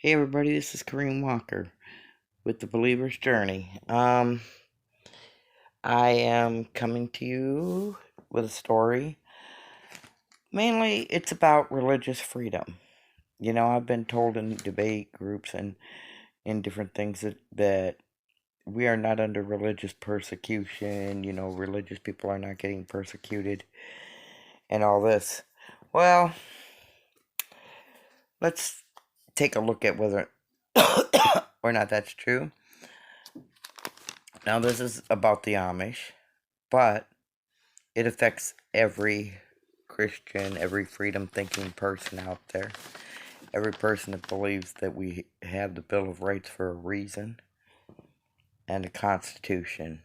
Hey everybody, this is Kareem Walker with the Believer's Journey. I am coming to you with a story. Mainly, it's about religious freedom. You know, I've been told in debate groups and in different things that we are not under religious persecution. You know, religious people are not getting persecuted and all this. Well, let's take a look at whether or not that's true. Now, this is about the Amish, but it affects every Christian, every freedom thinking person out there, every person that believes that we have the Bill of Rights for a reason and the Constitution.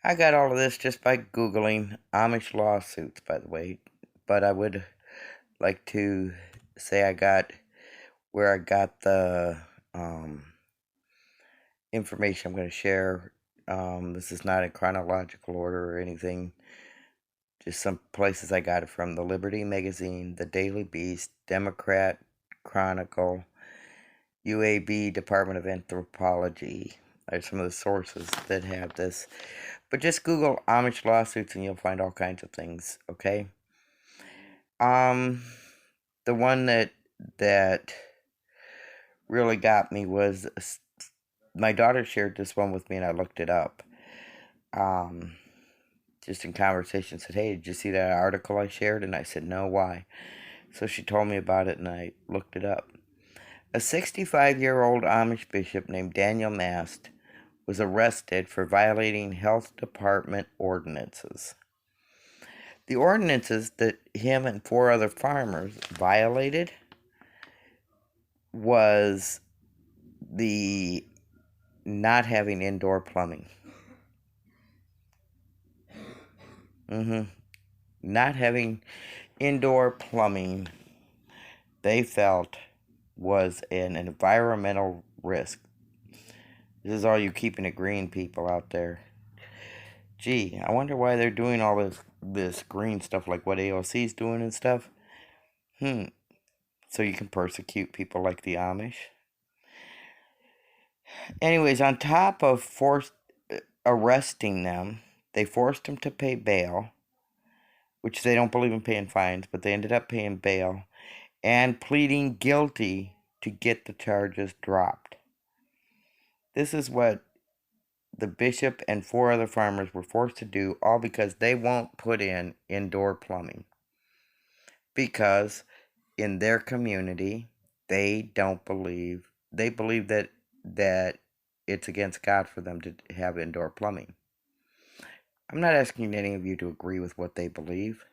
I got all of this just by Googling Amish lawsuits, by the way, but I would like to say where I got the information I'm going to share. This is not in chronological order or anything. Just some places I got it from: the Liberty Magazine, the Daily Beast, Democrat Chronicle, UAB Department of Anthropology are some of the sources that have this. But just Google Amish lawsuits and you'll find all kinds of things, okay? Um the one that really got me was my daughter shared this one with me and I looked it up. Just in conversation said, "Hey, did you see that article I shared?" And I said, "No, why?" So she told me about it and I looked it up. A 65-year-old Amish bishop named Daniel Mast was arrested for violating health department ordinances. The ordinances that him and four other farmers violated was the not having indoor plumbing. Not having indoor plumbing, they felt, was an environmental risk. This is all you keeping it green people out there. Gee, I wonder why they're doing all this green stuff, like what AOC's doing and stuff. So you can persecute people like the Amish. Anyways, on top of arresting them, they forced them to pay bail, which they don't believe in paying fines, but they ended up paying bail and pleading guilty to get the charges dropped. This is what the bishop and four other farmers were forced to do, all because they won't put in indoor plumbing. Because in their community, they believe that it's against God for them to have indoor plumbing. I'm not asking any of you to agree with what they believe.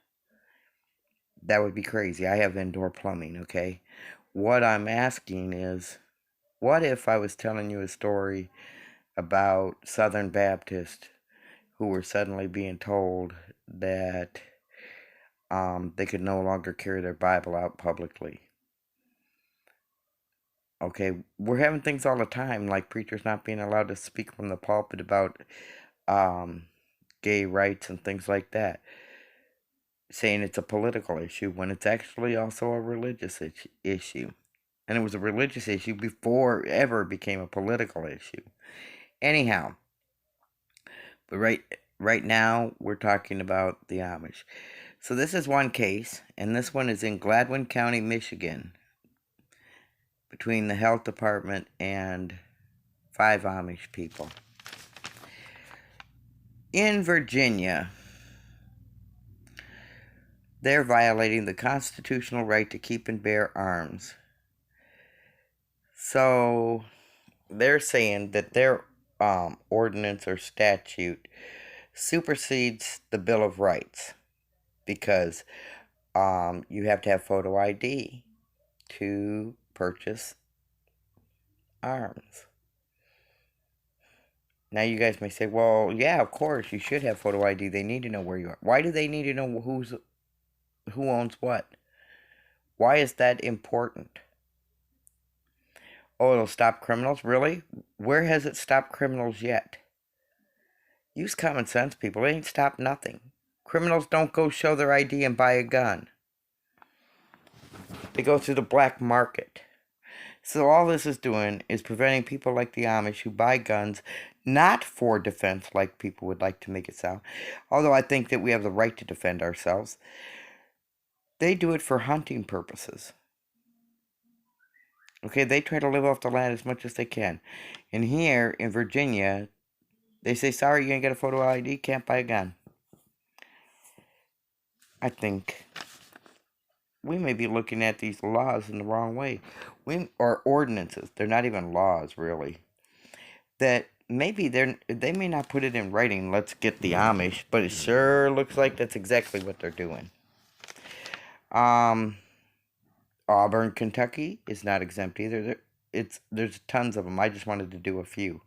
That would be crazy. I have indoor plumbing, okay? What I'm asking is, what if I was telling you a story about Southern Baptists who were suddenly being told that they could no longer carry their Bible out publicly? Okay, we're having things all the time, like preachers not being allowed to speak from the pulpit about gay rights and things like that, saying it's a political issue when it's actually also a religious issue. And it was a religious issue before it ever became a political issue. Anyhow, but right now we're talking about the Amish. So this is one case, and this one is in Gladwin County, Michigan, between the health department and 5 Amish people. In Virginia, they're violating the constitutional right to keep and bear arms. So they're saying that their ordinance or statute supersedes the Bill of Rights because you have to have photo ID to purchase arms. Now you guys may say, well, yeah, of course, you should have photo ID. They need to know where you are. Why do they need to know who owns what? Why is that important? Oh, it'll stop criminals? Really? Where has it stopped criminals yet? Use common sense, people. It ain't stopped nothing. Criminals don't go show their ID and buy a gun. They go through the black market. So all this is doing is preventing people like the Amish who buy guns not for defense like people would like to make it sound. Although I think that we have the right to defend ourselves. They do it for hunting purposes. Okay, they try to live off the land as much as they can. And here in Virginia, they say, sorry, you ain't got a photo ID, can't buy a gun. I think we may be looking at these laws in the wrong way. Or ordinances. They're not even laws, really. That maybe they may not put it in writing, let's get the Amish, but it sure looks like that's exactly what they're doing. Auburn, Kentucky is not exempt either. There's tons of them. I just wanted to do a few.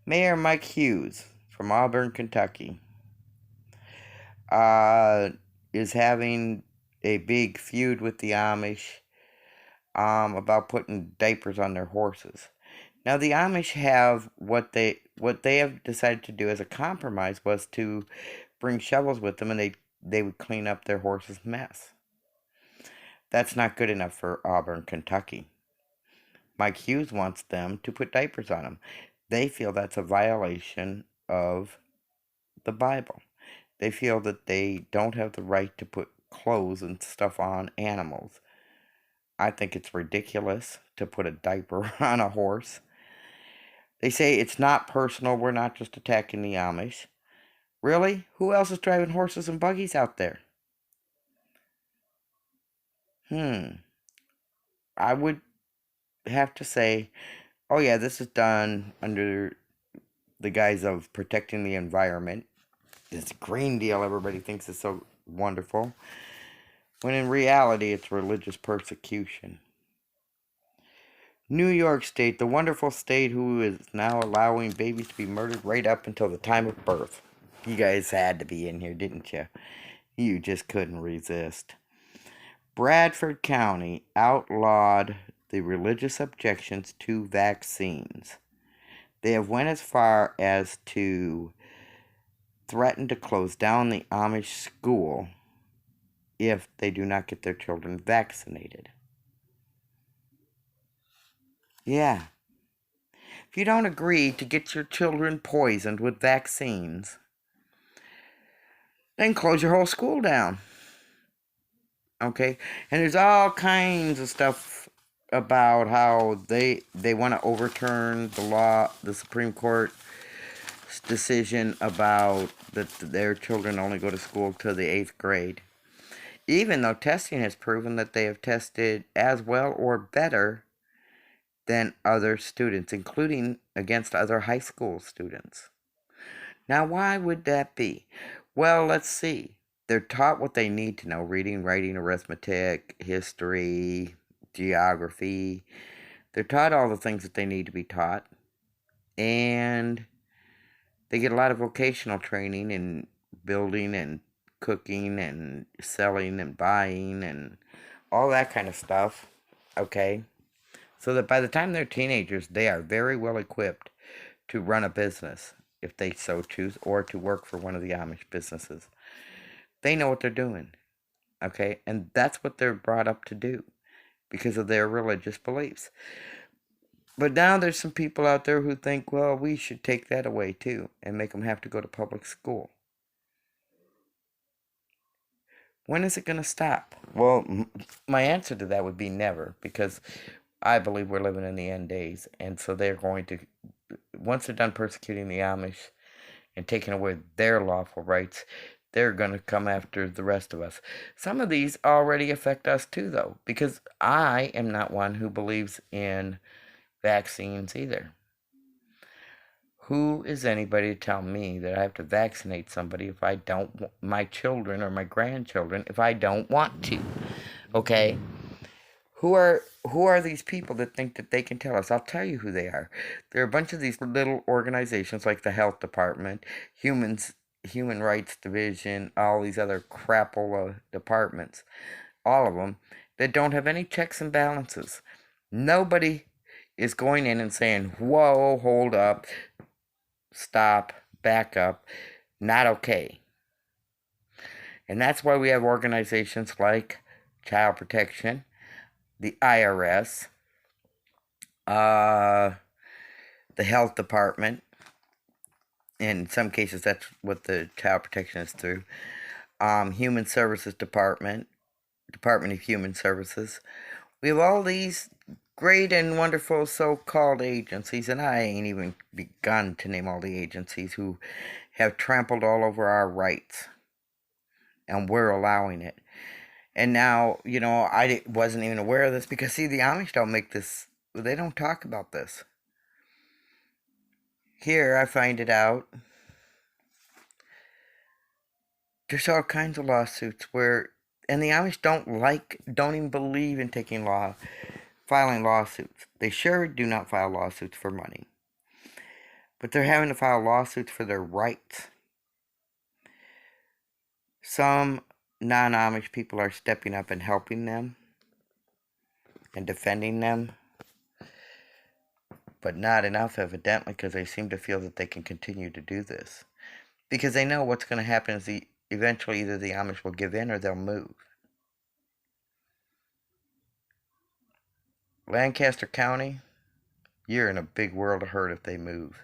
Mayor Mike Hughes from Auburn, Kentucky, is having a big feud with the Amish about putting diapers on their horses. Now the Amish have what they have decided to do as a compromise was to bring shovels with them, and they would clean up their horses' mess. That's not good enough for Auburn, Kentucky. Mike Hughes wants them to put diapers on them. They feel that's a violation of the Bible. They feel that they don't have the right to put clothes and stuff on animals. I think it's ridiculous to put a diaper on a horse. They say it's not personal, we're not just attacking the Amish. Really? Who else is driving horses and buggies out there? I would have to say, oh yeah, this is done under the guise of protecting the environment. This Green Deal everybody thinks is so wonderful, when in reality it's religious persecution. New York State, the wonderful state who is now allowing babies to be murdered right up until the time of birth. You guys had to be in here, didn't you? You just couldn't resist. Bradford County outlawed the religious objections to vaccines. They have went as far as to threaten to close down the Amish school if they do not get their children vaccinated. Yeah. If you don't agree to get your children poisoned with vaccines, then close your whole school down. Okay? And there's all kinds of stuff about how they want to overturn the law, the Supreme Court's decision about that their children only go to school till the 8th grade. Even though testing has proven that they have tested as well or better than other students, including against other high school students. Now, why would that be? Well, let's see. They're taught what they need to know: reading, writing, arithmetic, history, geography. They're taught all the things that they need to be taught. And they get a lot of vocational training in building and cooking and selling and buying and all that kind of stuff. Okay? So that by the time they're teenagers, they are very well equipped to run a business, if they so choose, or to work for one of the Amish businesses. They know what they're doing, okay? And that's what they're brought up to do because of their religious beliefs. But now there's some people out there who think, well, we should take that away too and make them have to go to public school. When is it going to stop? Well, my answer to that would be never, because I believe we're living in the end days. And so they're going to, once they're done persecuting the Amish and taking away their lawful rights, they're going to come after the rest of us. Some of these already affect us too, though, because I am not one who believes in vaccines either. Who is anybody to tell me that I have to vaccinate somebody if I don't, my children or my grandchildren, if I don't want to? Okay? Who are these people that think that they can tell us? I'll tell you who they are. There are a bunch of these little organizations like the Health Department, Human Rights Division, all these other crapola departments, all of them, that don't have any checks and balances. Nobody is going in and saying, whoa, hold up, stop, back up, not okay. And that's why we have organizations like Child Protection, the IRS, uh, the health department. In some cases, that's what the child protection is through. Human Services Department, Department of Human Services. We have all these great and wonderful so-called agencies, and I ain't even begun to name all the agencies who have trampled all over our rights, and we're allowing it. And now, I wasn't even aware of this because, see, the Amish don't make this, they don't talk about this. Here, I find it out. There's all kinds of lawsuits where, and the Amish don't even believe in filing lawsuits. They sure do not file lawsuits for money. But they're having to file lawsuits for their rights. Some non-Amish people are stepping up and helping them and defending them, but not enough, evidently, because they seem to feel that they can continue to do this. Because they know what's going to happen is eventually either the Amish will give in or they'll move. Lancaster County, you're in a big world of hurt if they move.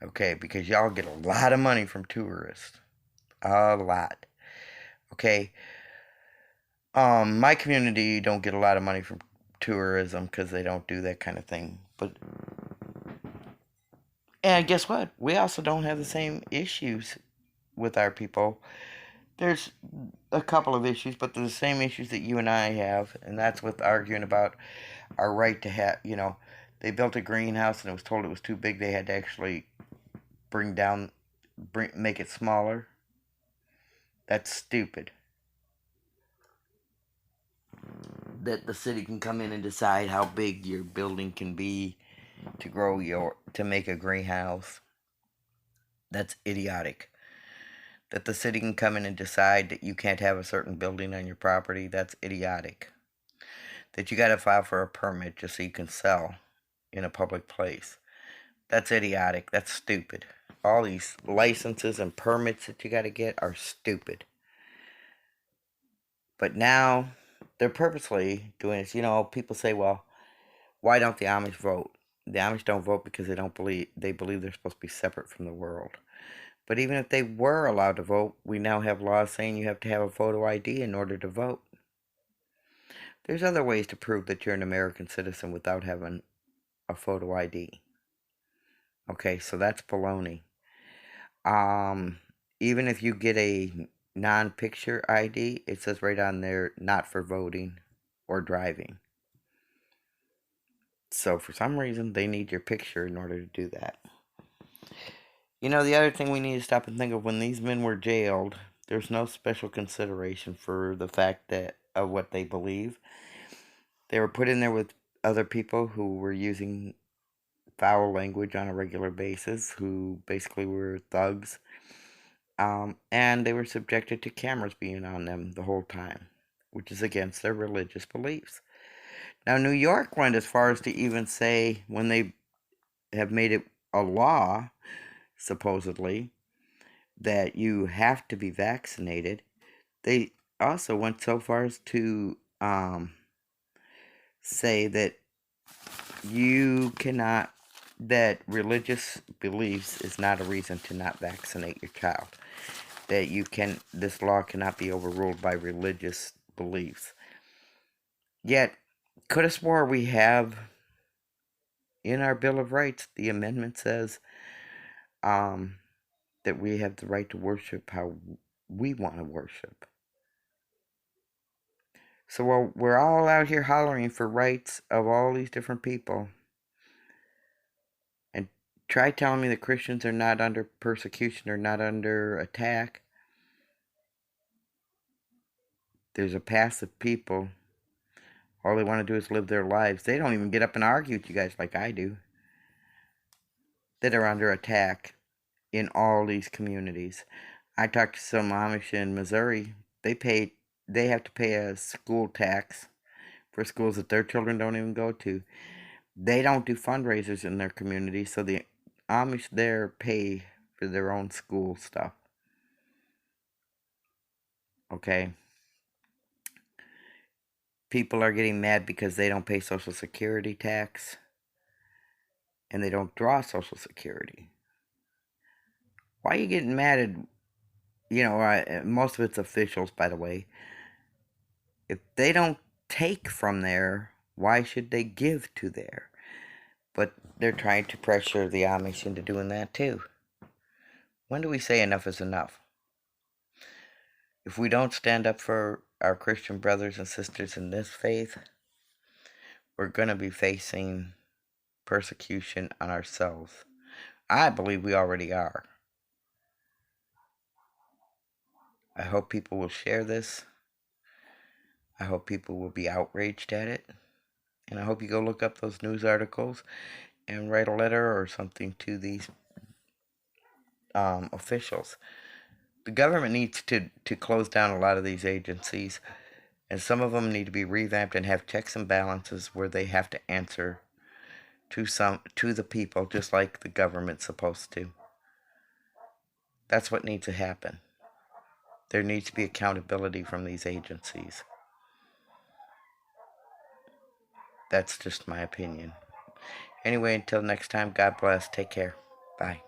Okay, because y'all get a lot of money from tourists. A lot. Okay. My community don't get a lot of money from tourism because they don't do that kind of thing. And guess what? We also don't have the same issues with our people. There's a couple of issues, but they're the same issues that you and I have, and that's with arguing about our right to have, they built a greenhouse and it was told it was too big. They had to actually make it smaller. That's stupid. That the city can come in and decide how big your building can be to make a greenhouse. That's idiotic. That the city can come in and decide that you can't have a certain building on your property. That's idiotic. That you got to file for a permit just so you can sell in a public place. That's idiotic. That's stupid. All these licenses and permits that you got to get are stupid. But now they're purposely doing this. People say, well, why don't the Amish vote? The Amish don't vote because they believe they're supposed to be separate from the world. But even if they were allowed to vote, we now have laws saying you have to have a photo ID in order to vote. There's other ways to prove that you're an American citizen without having a photo ID. Okay, so that's baloney. Even if you get a non-picture ID, it says right on there, not for voting or driving. So for some reason, they need your picture in order to do that. The other thing we need to stop and think of, when these men were jailed, there's no special consideration for the fact of what they believe. They were put in there with other people who were using foul language on a regular basis, who basically were thugs. And they were subjected to cameras being on them the whole time, which is against their religious beliefs. Now, New York went as far as to even say, when they have made it a law, supposedly, that you have to be vaccinated, they also went so far as to say that that religious beliefs is not a reason to not vaccinate your child. That this law cannot be overruled by religious beliefs. Yet, could have swore we have in our Bill of Rights, the amendment says that we have the right to worship how we want to worship. So while we're all out here hollering for rights of all these different people, and try telling me that Christians are not under persecution or not under attack, there's a passive people. All they want to do is live their lives. They don't even get up and argue with you guys like I do. That are under attack in all these communities. I talked to some Amish in Missouri. They have to pay a school tax for schools that their children don't even go to. They don't do fundraisers in their community, so the Amish there pay for their own school stuff. Okay. People are getting mad because they don't pay Social Security tax and they don't draw Social Security. Why are you getting mad at, most of it's officials, by the way. If they don't take from there, why should they give to there? But they're trying to pressure the Amish into doing that too. When do we say enough is enough? If we don't stand up for our Christian brothers and sisters in this faith, we're going to be facing persecution on ourselves. I believe we already are. I hope people will share this. I hope people will be outraged at it. And I hope you go look up those news articles and write a letter or something to these officials. The government needs to close down a lot of these agencies, and some of them need to be revamped and have checks and balances where they have to answer to the people, just like the government's supposed to. That's what needs to happen. There needs to be accountability from these agencies. That's just my opinion. Anyway, until next time, God bless. Take care. Bye.